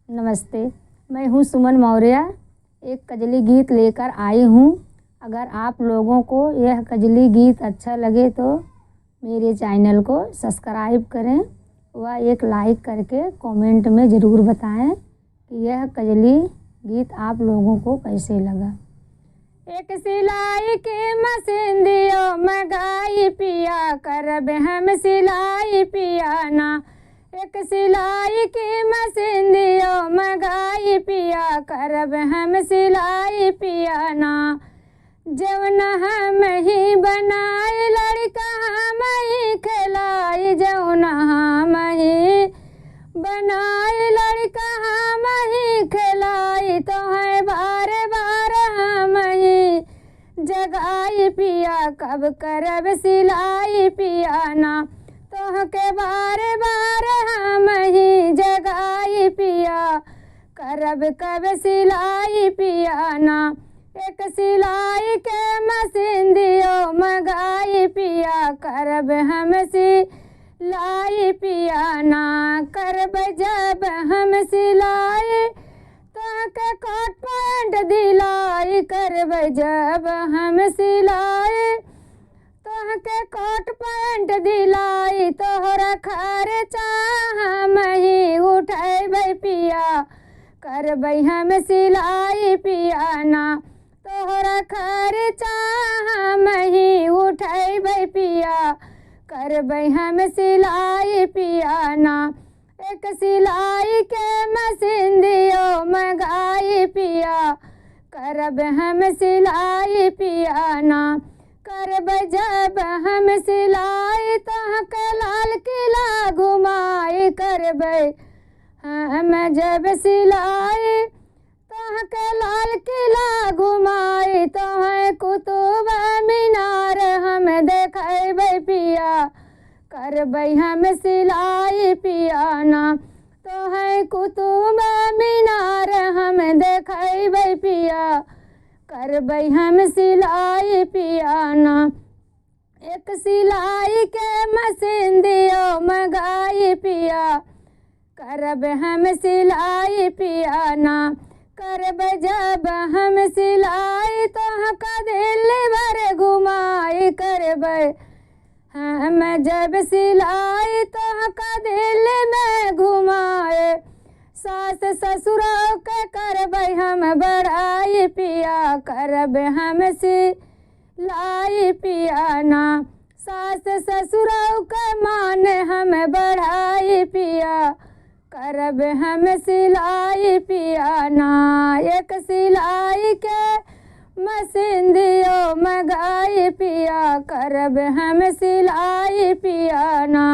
नमस्ते, मैं हूँ सुमन मौर्य। एक कजली गीत लेकर आई हूँ। अगर आप लोगों को यह कजली गीत अच्छा लगे तो मेरे चैनल को सब्सक्राइब करें व एक लाइक करके कमेंट में ज़रूर बताएं कि यह कजली गीत आप लोगों को कैसे लगा। एक सिलाई की मशीन दियो मंगाई पिया, करब हम सिलाई पिया ना। एक सिलाई की मशीन दियो मंगाई पिया, करब हम सिलाई पिया ना। जौन हम ही बनाई लड़का हम ही खिलाई, जौन हम ही बनाई लड़का हम ही खिलाई, तो है बार बार हम ही जगाई पिया, कब करब सिलाई पिया ना। तो के बार बार हम ही जगाई पिया, करब कब सिलाई पिया ना। एक सिलाई के मशीन दियो मंगाई पिया, करब हम सिलाई पिया ना। करब जब हम सिलाई तो के कोट पैंट दिलाई, करब जब हम सिलाई तो के कोट पैंट दिलाई, तोहरा खर्चा हम ही उठैबै पिया, करबै हम सिलाई पिया ना। तोहरा खर्चा हम ही उठैबै पिया, करबै हम सिलाई पिया ना। एक सिलाई के मशीन दियो मंगाई पिया, करब हम सिलाई पिया ना। करब जब हम सिलाई तोहके लाल किला घुमाई, करबै हम जब सिलाई तोहके लाल किला घुमाई, तोहे कुतुब मीनार हम देखैबै पिया, करबै हम सिलाई पिया ना। तोहे कुतुब मीनार हम देखैबै पिया, करबै हम सिलाई पिया ना। एक सिलाई के मशीन दियो मंगाई पिया, करब हम सिलाई पिया ना। करब जब हम सिलाई तोहका दिल्ली भर घुमाई, करबै हम जब सिलाई तोहका दिल्ली में घुमाए। सास ससुरों के करबै हम बड़ाई पिया, करब हम सिलाई पिया ना। सास ससुरों के मान हम बढ़ाई पिया, करब हम सिलाई पिया ना। एक सिलाई के मशीन दियो मंगाई पिया, करब हम सिलाई पिया ना।